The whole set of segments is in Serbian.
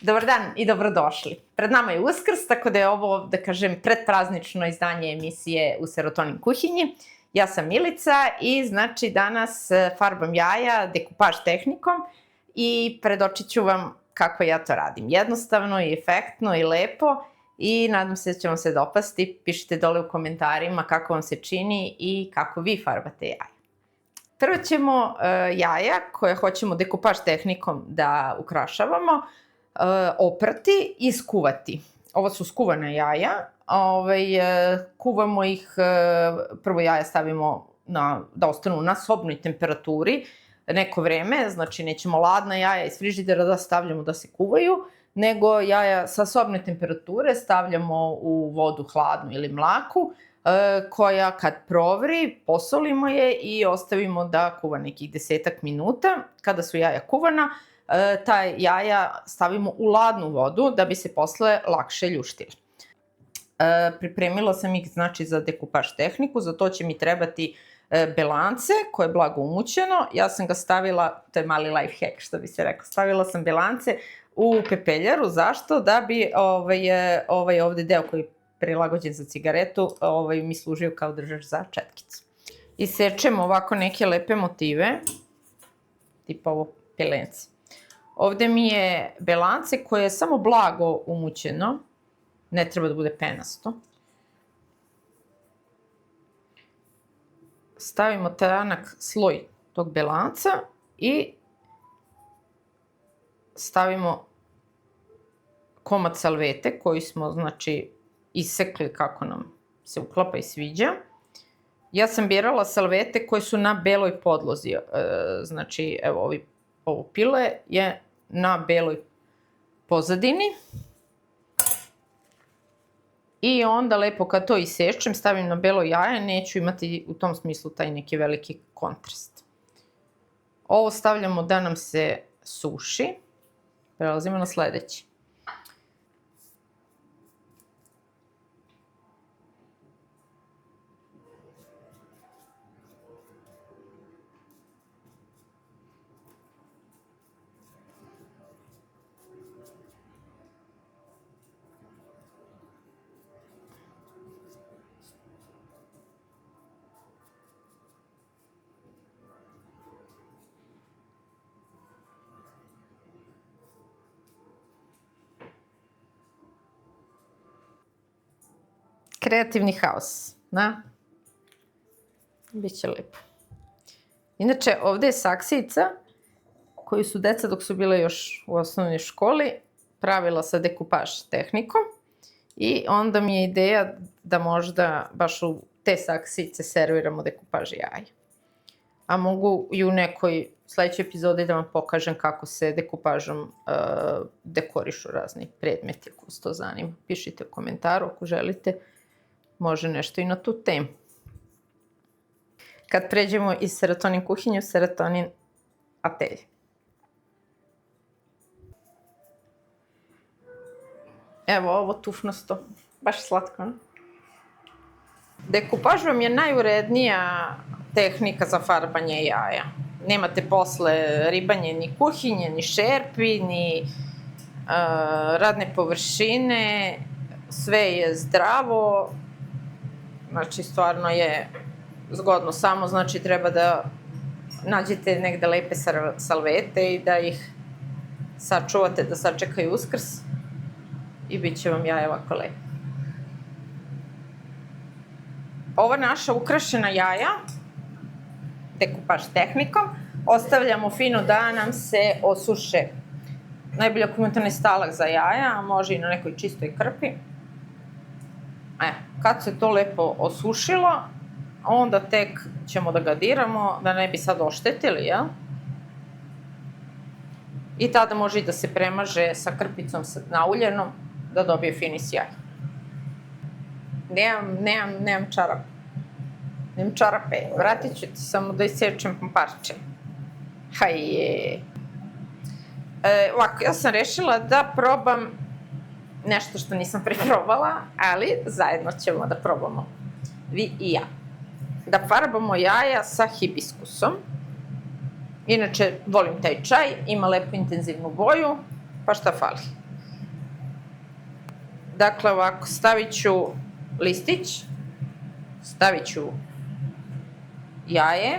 Dobar dan i dobrodošli. Pred nama je Uskrs, tako da je ovo, da kažem, predpraznično izdanje emisije U serotonin kuhinji. Ja sam Milica i znači danas farbam jaja dekupaž tehnikom i predočit ću vam kako ja to radim. Jednostavno i efektno i lepo i nadam se da će vam se dopasti. Pišite dole u komentarima kako vam se čini i kako vi farbate jaja. Prvo ćemo jaja koje hoćemo dekupaž tehnikom da ukrašavamo oprati i skuvati. Ovo su skuvana jaja. Kuvamo ih, prvo jaja stavimo da ostanu na sobnoj temperaturi neko vreme, znači nećemo ladna jaja iz frižidera da stavljamo da se kuvaju, nego jaja sa sobne temperature stavljamo u vodu hladnu ili mlaku, koja kad provri, posolimo je i ostavimo da kuva nekih 10 minuta. Kada su jaja kuvana, ta jaja stavimo u ladnu vodu da bi se posle lakše ljuštile. Pripremila sam ih znači za dekupaž tehniku, za to će mi trebati belance koje je blago umućeno. Ja sam ga stavila, to je mali life hack što bi se rekao, stavila sam belance u pepeljaru. Zašto? Da bi ovaj ovde deo koji je prilagođen za cigaretu mi služio kao držač za četkicu. Isečemo ovako neke lepe motive, tipa ovo pilence. Ovde mi je belance koje je samo blago umućeno, ne treba da bude penasto. Stavimo tanak sloj tog belanca i stavimo komad salvete koji smo, znači, isekli kako nam se uklapa i sviđa. Ja sam birala salvete koje su na beloj podlozi, znači, evo, ovo pile je na beloj pozadini. I onda lepo kad to isečem, stavim na belo jaje, neću imati u tom smislu taj neki veliki kontrast. Ovo stavljamo da nam se suši. Prelazimo na sledeći. Kreativni haos, da? Biće lepo. Inače, ovde je saksijica koju su deca dok su bile još u osnovnoj školi pravila sa dekupaž tehnikom i onda mi je ideja da možda baš u te saksijice serviramo dekupaž jaja. A mogu i u nekoj sledećoj epizodi da vam pokažem kako se dekupažom dekorišu razni predmeti, ako vas to zanima. Pišite u komentaru ako želite. Može nešto i na tu temu. Kad pređemo iz serotonin kuhinje u serotonin atelje. Evo ovo tufnasto, baš slatko, ne? Dekupaž vam je najurednija tehnika za farbanje jaja. Nemate posle ribanje ni kuhinje, ni šerpi, ni radne površine, sve je zdravo. Znači, stvarno je zgodno, samo znači treba da nađete negde lepe salvete i da ih sačuvate, da sačekaju Uskrs i bit će vam jaja ovako lepo. Ova naša ukrašena jaja, dekupaž tehnikom, ostavljamo fino da nam se osuše. Najbolje ako imate onaj stalak za jaja, a može i na nekoj čistoj krpi. Kad se to lepo osušilo, onda tek ćemo da ga diramo, da ne bi sad oštetili, jel? I tada može i da se premaže sa krpicom nauljenom, da dobije fini sjaj. Nemam čarape. Nemam čarape, vratit ću ti samo da isečem parče. Hajje. Ovako, ja sam rešila da probam nešto što nisam preprobala, ali zajedno ćemo da probamo, vi i ja. Da farbamo jaja sa hibiskusom. Inače, volim taj čaj, ima lepu intenzivnu boju, pa šta fali. Dakle, ovako, stavit ću listić, stavit ću jaje,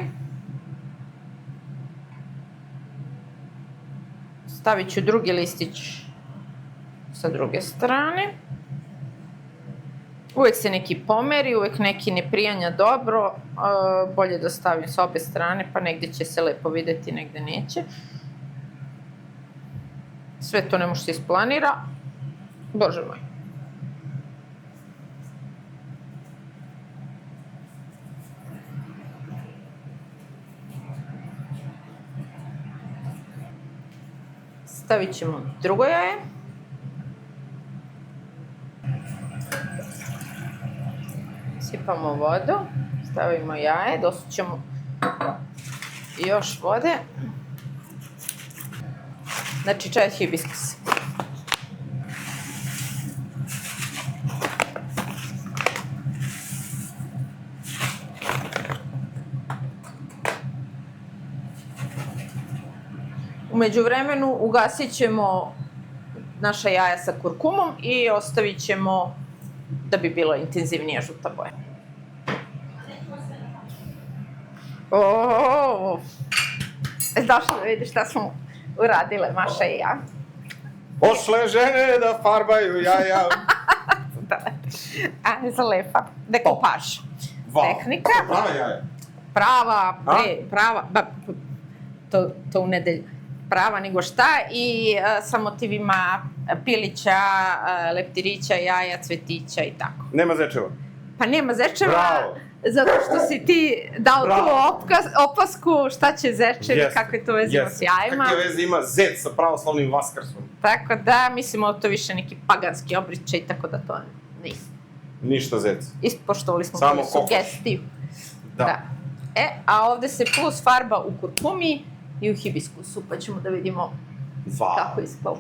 stavit ću drugi listić sa druge strane. Uvijek se neki pomeri, uvijek neki ne prijanja dobro, bolje da stavim s obje strane, pa negdje će se lepo vidjeti, negdje neće. Sve to ne može se isplanira. Bože moj. Stavit ćemo drugo jaje. Sipamo vodu, stavimo jaje, dosut ćemo još vode. Znači čaj hibiskus. U međuvremenu ugasit ćemo naša jaja sa kurkumom i ostavit ćemo da bi bilo intenzivnija žuta boja. Došla da vidiš šta smo uradile, Maša i ja. Pošle žene da farbaju jaja. Za lepa. Dekupaž. Tehnika. Prava jaja. Prava, to u nedelju. Prava nego šta i sa motivima pilića, leptirića, jaja, cvetića i tako. Nema zečeva. Pa nema zečeva, Bravo. zato što si ti dao tu opasku šta će zečevi, kakve to veze ima s jajima. Kakve veze ima zec sa pravoslavnim vaskrsom? Tako da, mislimo to više neki paganski obričaj, tako da to nisam. Ništa zec. Ispoštovali smo samo koju sugestiju. Da. A ovde se plus farba u kurkumi i u hibiskusu, pa ćemo da vidimo kako ispao.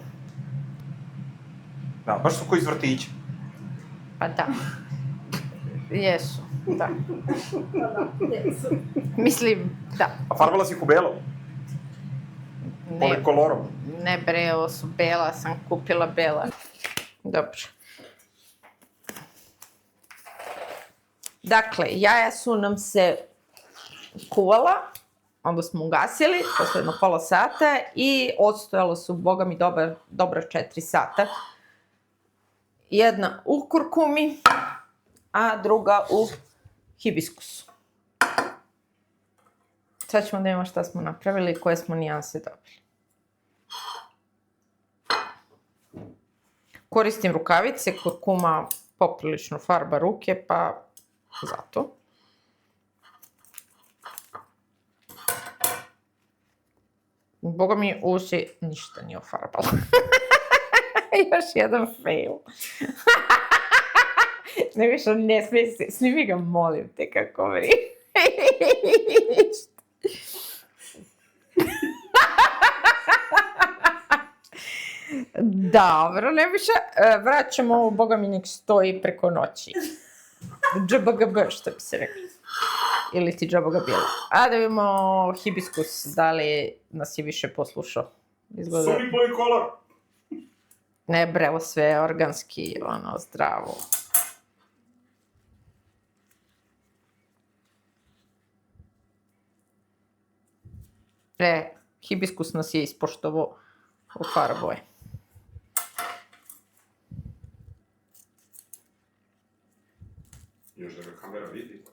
Da, baš su koji iz vrtića. Pa da. Jesu, da. Mislim, da. A farbala si ih u belo? Ovim kolorom? Ne bre, ovo su bela, sam kupila bela. Dobro. Dakle, jaja su nam se kuvala, onda smo ugasili, posle jedno pola sata i odstojalo su, boga mi, dobra 4 sata. Jedna u kurkumi, a druga u hibiskusu. Sad ćemo da imamo šta smo napravili i koje smo nijanse dobili. Koristim rukavice, kurkuma poprilično farba ruke, pa zato. Boga mi, ovo se ništa nije ofarbalo. Još jedan fail. Ne više, ne smije se, snimi ga, molim te, kako vri. Dobro, ne više, vraćamo ovo, boga mi, nek stoji preko noći. DžBGB, što bi se rekli. Ili ti džaboga bila. A da vidimo hibiskus, da li nas je više poslušao. Suni ploj kolor. Ne bre, ovo sve je organski, zdravo. Hibiskus nas je ispoštovo u farboje. Još da ga kamera vidi.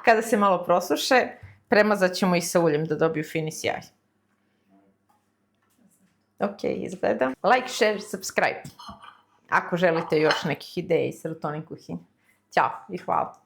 Kada se malo prosuše, premazat ćemo ih sa uljem da dobiju fini sjaj. Ok, izgleda. Like, share, subscribe. Ako želite još nekih ideja iz Serotonin kuhinje. Ćao i hvala.